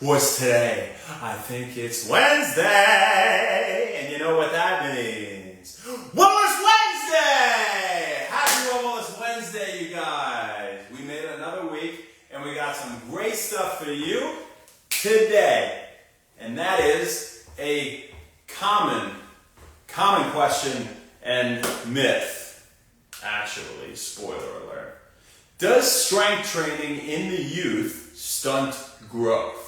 What's today? I think it's Wednesday! And you know what that means. Wellness Wednesday! Happy Wellness Wednesday, you guys! We made it another week, and we got some great stuff for you today. And that is a common question and myth. Actually, spoiler alert. Does strength training in the youth stunt growth?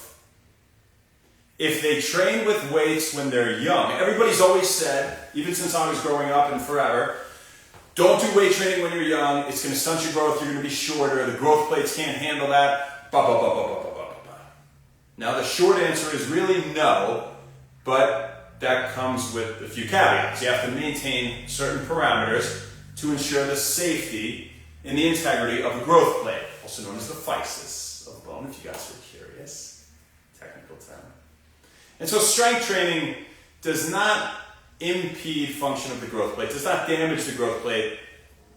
If they train with weights when they're young, everybody's always said, even since I was growing up and forever, don't do weight training when you're young. It's going to stunt your growth. You're going to be shorter. The growth plates can't handle that. Now, the short answer is really no, but that comes with a few caveats. You have to maintain certain parameters to ensure the safety and the integrity of the growth plate, also known as the physis of bone, if you guys were curious. Technical term. And so strength training does not impede function of the growth plate, does not damage the growth plate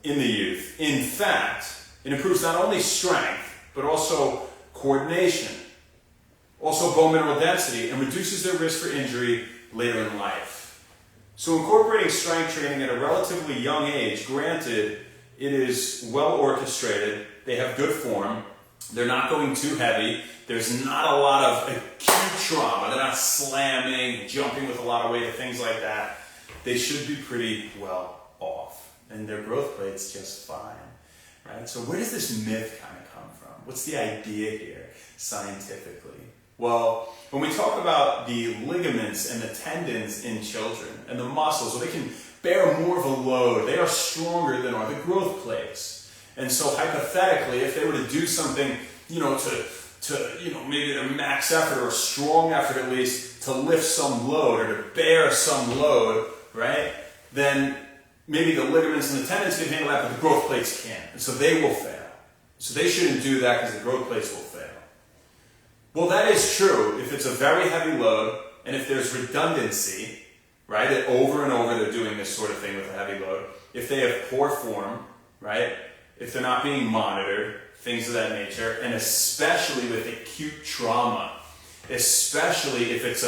in the youth. In fact, it improves not only strength, but also coordination, also bone mineral density, and reduces their risk for injury later in life. So incorporating strength training at a relatively young age, granted, it is well orchestrated, they have good form, they're not going too heavy, there's not a lot of acute trauma, they're not slamming, jumping with a lot of weight, things like that. They should be pretty well off, and their growth plate's just fine, right? So where does this myth kind of come from? What's the idea here, scientifically? Well, when we talk about the ligaments and the tendons in children, and the muscles, well, they can bear more of a load. They are stronger than are the growth plates. And so hypothetically, if they were to do something, maybe a max effort or a strong effort at least, to lift some load or to bear some load, right? Then maybe the ligaments and the tendons can handle that, but the growth plates can't. And so they will fail. So they shouldn't do that because the growth plates will fail. Well, that is true if it's a very heavy load and if there's redundancy, right? That over and over they're doing this sort of thing with a heavy load. If they have poor form, right? If they're not being monitored, things of that nature, and especially with acute trauma, especially if it's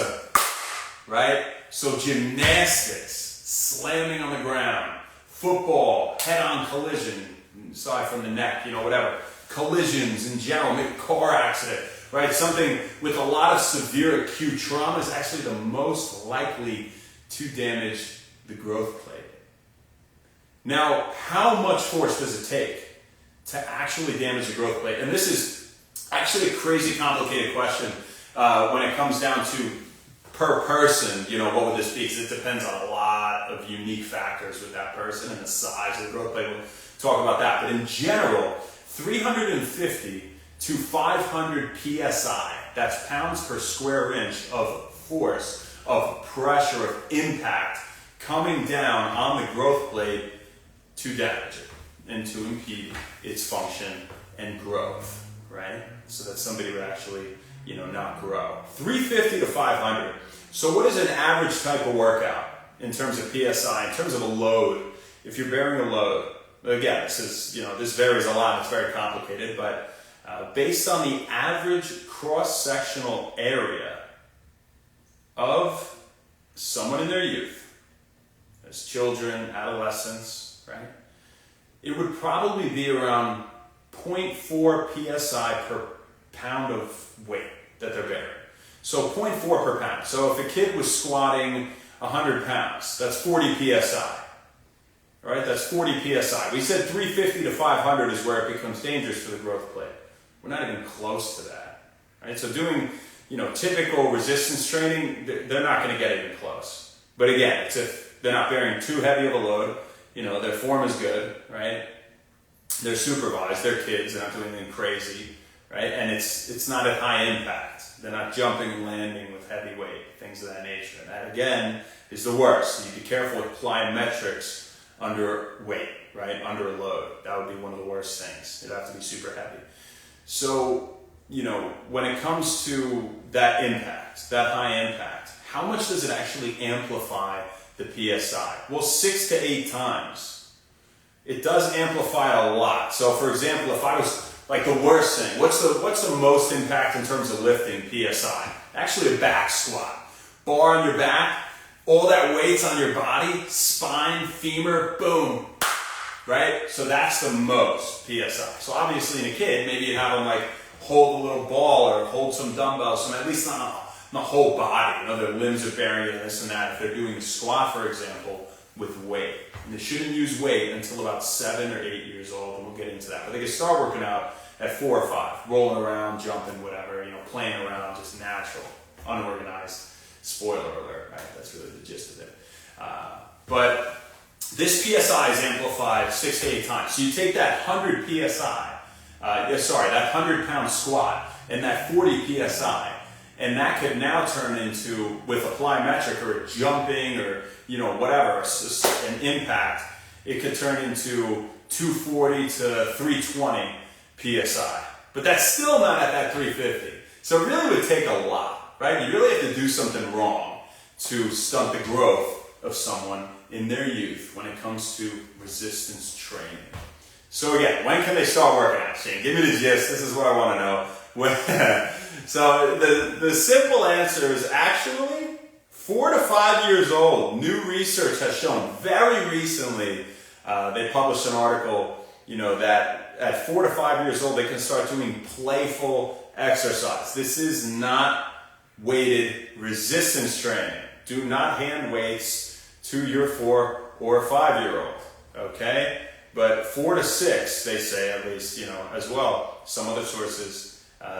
right? So gymnastics, slamming on the ground, football, head-on collision, aside from the neck, whatever, collisions in general, maybe car accident, right? Something with a lot of severe acute trauma is actually the most likely to damage the growth plate. Now, how much force does it take to actually damage the growth plate? And this is actually a crazy complicated question when it comes down to per person, what would this be? Because it depends on a lot of unique factors with that person and the size of the growth plate. We'll talk about that. But in general, 350 to 500 psi, that's pounds per square inch of force, of pressure, of impact coming down on the growth plate to damage it and to impede its function and growth, right? So that somebody would actually, not grow. 350 to 500. So what is an average type of workout in terms of PSI, in terms of a load? If you're bearing a load, again, this varies a lot, it's very complicated, but based on the average cross-sectional area of someone in their youth, as children, adolescents, right? It would probably be around 0.4 psi per pound of weight that they're bearing. So 0.4 per pound. So if a kid was squatting 100 pounds, that's 40 psi. All right, that's 40 psi. We said 350 to 500 is where it becomes dangerous for the growth plate. We're not even close to that. Right? So doing, typical resistance training, they're not going to get even close. But again, it's if they're not bearing too heavy of a load, their form is good, right? They're supervised, they're kids, they're not doing anything crazy, right? And it's not at high impact. They're not jumping and landing with heavy weight, things of that nature. And that, again, is the worst. So you be careful with plyometrics under weight, right? Under a load. That would be one of the worst things. It'd have to be super heavy. So, when it comes to that impact, that high impact, how much does it actually amplify the PSI? Well, 6 to 8 times. It does amplify a lot. So, for example, if I was Like the worst thing, what's the most impact in terms of lifting PSI? Actually a back squat. Bar on your back, all that weight's on your body, spine, femur, boom, right? So that's the most PSI. So obviously in a kid, maybe you have them like hold a little ball or hold some dumbbells, at least not whole body. You know, their limbs are bearing it, this and that. If they're doing a squat, for example, with weight. And they shouldn't use weight until about 7 or 8 years old, and we'll get into that. But they can start working out at 4 or 5, rolling around, jumping, whatever, you know, playing around, just natural, unorganized. Spoiler alert, right? That's really the gist of it. But this PSI is amplified 6 to 8 times. So you take that 100 PSI, that 100-pound squat, and that 40 PSI, and that could now turn into, with a plyometric or a jumping or, you know, whatever, an impact, it could turn into 240 to 320 PSI. But that's still not at that 350. So it really would take a lot, right? You really have to do something wrong to stunt the growth of someone in their youth when it comes to resistance training. So again, when can they start working out, Shane? Give me the gist. This is what I want to know. So the simple answer is actually 4 to 5 years old. New research has shown very recently, they published an article, you know, that at 4 to 5 years old, they can start doing playful exercise. This is not weighted resistance training. Do not hand weights to your 4 or 5-year-old, okay? But 4 to 6, they say, at least, you know, as well, some other sources,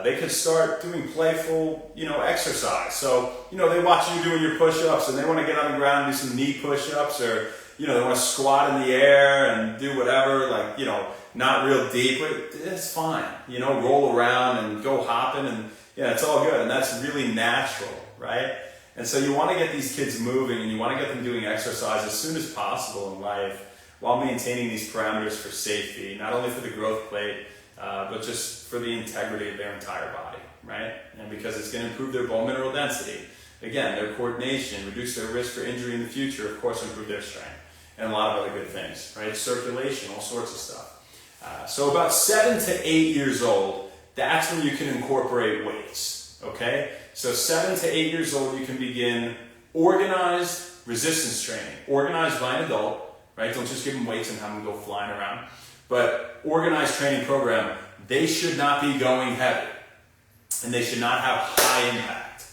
they could start doing playful, you know, exercise. So, you know, they watch you doing your push-ups and they want to get on the ground and do some knee push-ups, or, you know, they want to squat in the air and do whatever, like, you know, not real deep, but it's fine. You know, roll around and go hopping, and, yeah, it's all good. And that's really natural, right? And so you want to get these kids moving, and you want to get them doing exercise as soon as possible in life, while maintaining these parameters for safety, not only for the growth plate, but just for the integrity of their entire body, right? And because it's going to improve their bone mineral density, again, their coordination, reduce their risk for injury in the future, of course, improve their strength, and a lot of other good things, right? Circulation, all sorts of stuff. So about 7 to 8 years old, that's when you can incorporate weights, okay? So 7 to 8 years old, you can begin organized resistance training, organized by an adult, right? Don't just give them weights and have them go flying around. But organized training program, they should not be going heavy, and they should not have high impact.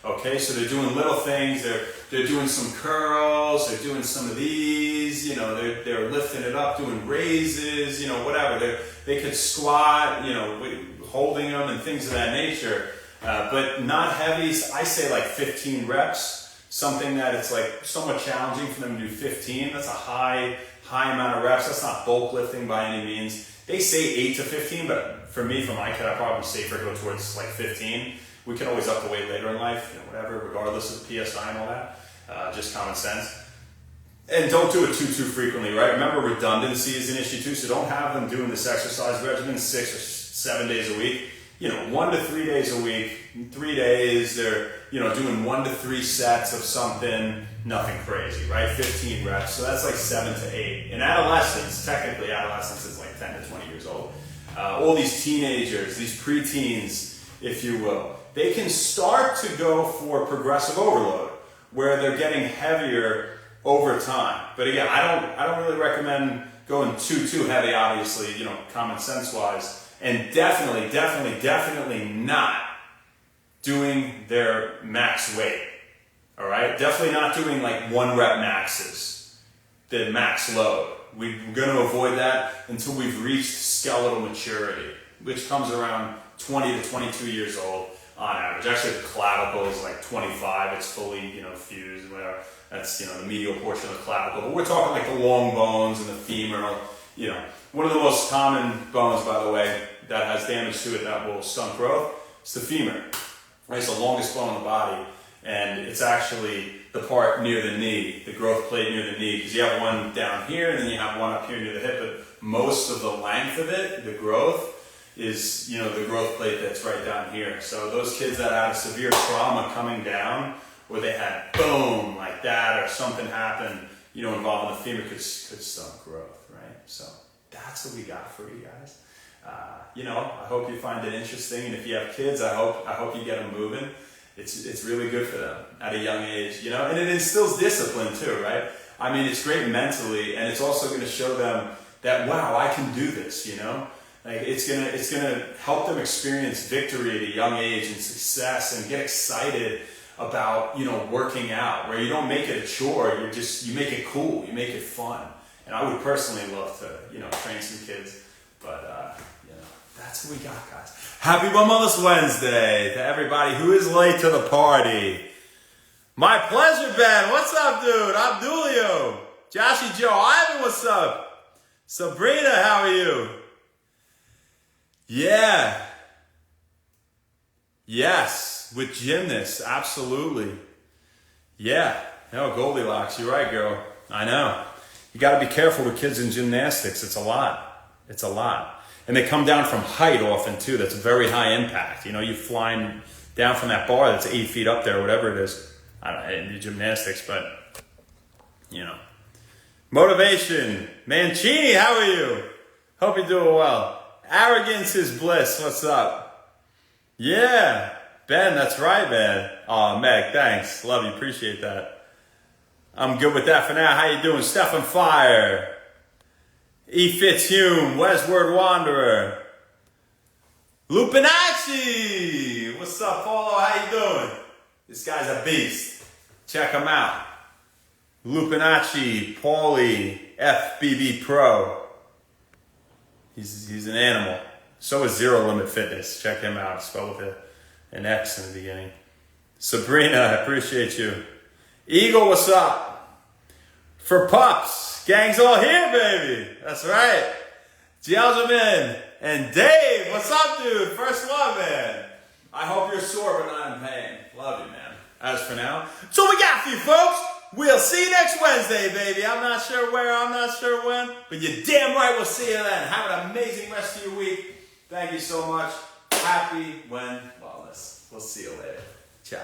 Okay, so they're doing little things. They're doing some curls. They're doing some of these. You know, they're lifting it up, doing raises. You know, whatever. They could squat. You know, holding them and things of that nature. But not heavy. I say like 15 reps. Something that it's like somewhat challenging for them to do 15. That's a high amount of reps. That's not bulk lifting by any means. They say 8 to 15, but for me, for my kid, I'd probably safer go towards like 15. We can always up the weight later in life, you know, whatever, regardless of the PSI and all that. Just common sense. And don't do it too frequently, right? Remember, redundancy is an issue too, so don't have them doing this exercise regimen 6 or 7 days a week. You know, 1 to 3 days a week, 3 days, they're, you know, doing 1 to 3 sets of something, nothing crazy, right? 15 reps, so that's like 7 to 8. In adolescence, technically adolescence is like 10 to 20 years old. All these teenagers, these preteens, if you will, they can start to go for progressive overload, where they're getting heavier over time. But again, I don't really recommend going too heavy, obviously, you know, common sense wise. And definitely not doing their max weight, all right? Definitely not doing like 1 rep maxes, the max load. We're going to avoid that until we've reached skeletal maturity, which comes around 20 to 22 years old on average. Actually, the clavicle is like 25. It's fully, you know, fused, whatever. That's, you know, the medial portion of the clavicle. But we're talking like the long bones and the femur, you know. One of the most common bones, by the way, that has damage to it that will stunt growth is the femur. Right? It's the longest bone in the body, and it's actually the part near the knee, the growth plate near the knee, because you have one down here and then you have one up here near the hip, but most of the length of it, the growth, is, you know, the growth plate that's right down here. So those kids that had a severe trauma coming down, or they had boom like that, or something happened, you know, involving the femur, could stunt growth, right? So that's what we got for you guys. you know, I hope you find it interesting, and if you have kids, I hope you get them moving. It's really good for them at a young age, you know, and it instills discipline too, right? I mean, it's great mentally, and it's also going to show them that, wow, I can do this, you know? Like, it's gonna help them experience victory at a young age and success, and get excited about, you know, working out, where you don't make it a chore, you make it cool, you make it fun. And I would personally love to, you know, train some kids, but, you know, that's what we got, guys. Happy Wellness Wednesday to everybody who is late to the party. My pleasure, Ben. What's up, dude? Abdulio. Joshy Joe. Ivan, what's up? Sabrina, how are you? Yeah. Yes, with gymnasts, absolutely. Yeah. No, Goldilocks, you're right, girl. I know. You got to be careful with kids in gymnastics. It's a lot. It's a lot. And they come down from height often, too. That's a very high impact. You know, you're flying down from that bar that's 8 feet up there, whatever it is. I don't know, in gymnastics, but, you know. Motivation. Mancini, how are you? Hope you're doing well. Arrogance is bliss. What's up? Yeah. Ben, that's right, man. Oh, Meg, thanks. Love you. Appreciate that. I'm good with that for now. How you doing? Stefan Fire. E. Fitzhume. Westward Wanderer. Lupinacci. What's up, Paulo? How you doing? This guy's a beast. Check him out. Lupinacci. Paulie. FBB Pro. He's an animal. So is Zero Limit Fitness. Check him out. Spelled with an X in the beginning. Sabrina, I appreciate you. Eagle, what's up? For pups. Gang's all here, baby. That's right. Gialjamin and Dave, what's up, dude? First one, man. I hope you're sore but not in pain. Love you, man. As for now, so we got for you, folks. We'll see you next Wednesday, baby. I'm not sure where, I'm not sure when, but you're damn right we'll see you then. Have an amazing rest of your week. Thank you so much. Happy Wellness. We'll see you later. Ciao.